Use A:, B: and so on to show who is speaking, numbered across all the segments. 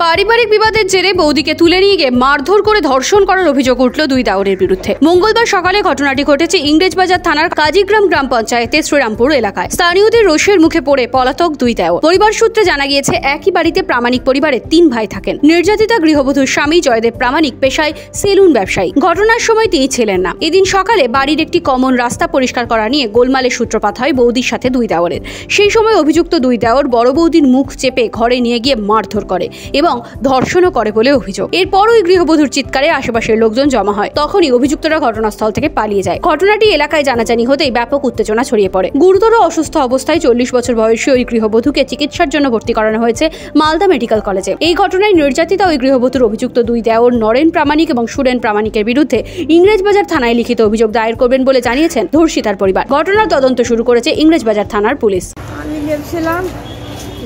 A: পারিবারিক বিবাদের জেরে বৌদিকে তুলে নিয়ে গিয়ে মারধর করে ধর্ষণ করার অভিযোগ উঠল দুই দেওরের বিরুদ্ধে। মঙ্গলবার সকালে ঘটনাটি ঘটেছে ইংরেজবাজার থানার কাজীগ্রাম গ্রাম পঞ্চায়েতের শ্রীরামপুর এলাকায়। স্থানীয়দের রোষের মুখে পড়ে পলাতক দুই দেওর। পরিবার সূত্রে জানা গিয়েছে, একই বাড়িতে প্রামাণিক পরিবারের 3 ভাই থাকেন। নির্যাতিতা গৃহবধূর স্বামী জয়দেব প্রামাণিক পেশায় সেলুন ব্যবসায়ী। ঘটনার সময় তিনি ছিলেন না। এদিন সকালে বাড়ির একটি কমন রাস্তা পরিষ্কার করা নিয়ে গোলমালের সূত্রপাত হয় বৌদির সাথে দুই দেওরের। সেই সময় অভিযুক্ত দুই দেওর বড় বৌদির মুখ চেপে ঘরে নিয়ে গিয়ে মারধর করে এবং ধর্ষণও করে বলে অভিযোগ। এরপর ওই গৃহবধূর চিৎকারে আশেপাশের লোকজন জমা হয়। তখনই অভিযুক্তরা ঘটনাস্থল থেকে পালিয়ে যায়। ঘটনাটি এলাকায় জানাজানি হতেই ব্যাপক উত্তেজনা ছড়িয়ে পড়ে। গুরুতর অসুস্থ অবস্থায় 40 বছর বয়সী ওই গৃহবধূকে চিকিৎসার জন্য ভর্তি করানো হয়েছে মালদা মেডিকেল কলেজে। এই ঘটনায় নির্যাতিতা ওই গৃহবধূর অভিযুক্ত দুই দেওর নরেন প্রামাণিক এবং সুরেন প্রামাণিকের বিরুদ্ধে ইংরেজবাজার থানায় লিখিত অভিযোগ দায়ের করবেন বলে জানিয়েছেন ধর্ষিতার পরিবার। ঘটনার তদন্ত শুরু করেছে ইংরেজবাজার থানার পুলিশ।
B: আমি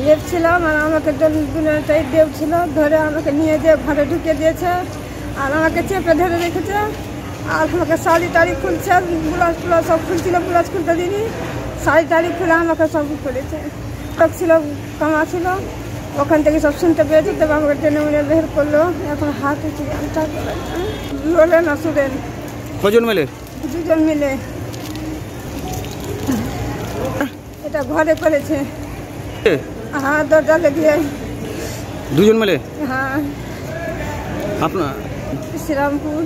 B: লেপছিলাম আর আমাকে দুজনটাই দেব ছিল, ধরে আমাকে নিয়ে যেয়ে ঘরে ঢুকে দিয়েছে আর আমাকে চেপে ধরে রেখেছে। আর আমাকে শাড়ি টাড়ি খুলছে, ব্লাউজ টুলাউজ সব খুলছিল, ব্লাউজ খুলতে দিনি, শাড়ি টাড়ি খুলে আমাকে সব করেছে। ছিল কামা ছিল, ওখান থেকে সব শুনতে পেয়েছে, তবে আমাকে টেনে মেনে বের করলো। এখন হাত উঁচু বলে না সুরেন।
C: কজন মিলে?
B: 2জন মিলে এটা ঘরে করেছে। হ্যাঁ, দরজা লাগিয়ে
C: 2জন মিলে।
B: হ্যাঁ,
C: আপনার
B: শ্রীরামপুর।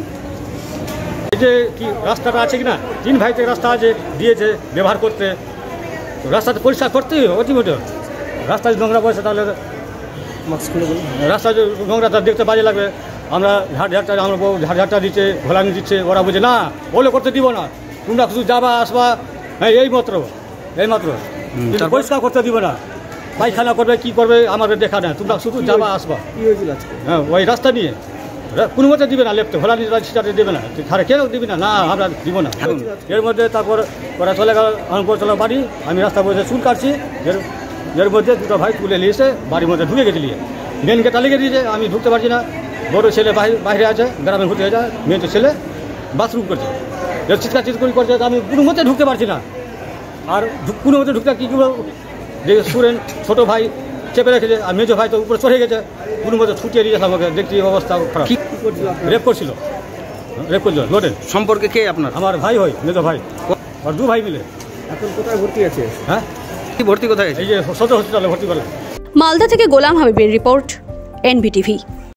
D: এই যে কি রাস্তাটা আছে কিনা, 3 ভাইতে রাস্তা আছে দিয়েছে ব্যবহার করতে, রাস্তাটা পরিষ্কার করতেই অতিমধ্যে। রাস্তা যদি নোংরা পড়েছে তাহলে রাস্তা নোংরাটা দেখতে বাজে লাগবে। আমরা ঝাড়ঝাড়টা, আমরা বউ ঝাড়ঝাড়টা দিচ্ছে, ঘোলানি দিচ্ছে, ওরা বুঝে না, ওগুলো করতে দিব না, তোমরা শুধু যাবা আসবা, হ্যাঁ এই মাত্র পরিষ্কার করতে দিব না। পায়খানা করবে কি করবে আমাদের দেখা না, তোমরা শুধু যাবা আসবা। হ্যাঁ, ওই রাস্তা নিয়ে কোনো মতে দিবে না, লেপতে ঘোলানি সিটাতে দেবে না, ধারে কেউ দিবি না, না আমরা দিব না। এর মধ্যে তারপর ওরা চলে গেল, চলে বাড়ি, আমি রাস্তা বসে চুল কাটছি। এর মধ্যে 2টো ভাই তুলে নিয়ে এসে বাড়ির মধ্যে ঢুকে গেছিলি, মেন গেটটা লেগে দিয়েছে, আমি ঢুকতে পারছি না। বড় ছেলে বাইরে আছে, গ্রামে ঘুরতে যায়, মেয়েটা ছেলে বাথরুম করছে, এর চিৎকার চিৎকারি করছে, আমি কোনো মতে ঢুকতে পারছি না। আর কোনো মতে ঢুকতে কী করবো, যে সুরেন ছোটো ভাই চেপে রেখেছে, আর মেজো ভাই তো উপরে চড়ে গেছে, কোনো মতে ছুটিয়ে দিয়েছে আমাকে। দেখছি অবস্থা খারাপ। রেপ করছিল লোডে।
C: সম্পর্কে কে আপনার?
D: আমার ভাই হয়, মেজো ভাই, আর 2 ভাই মিলে।
C: এখন কোথায় ভর্তি আছে?
D: হ্যাঁ,
C: ভর্তি কোথায়?
D: এই যে সদর হসপিটালে ভর্তি করে।
A: মালদা থেকে গোলাম হাবিবের রিপোর্ট, NBTV।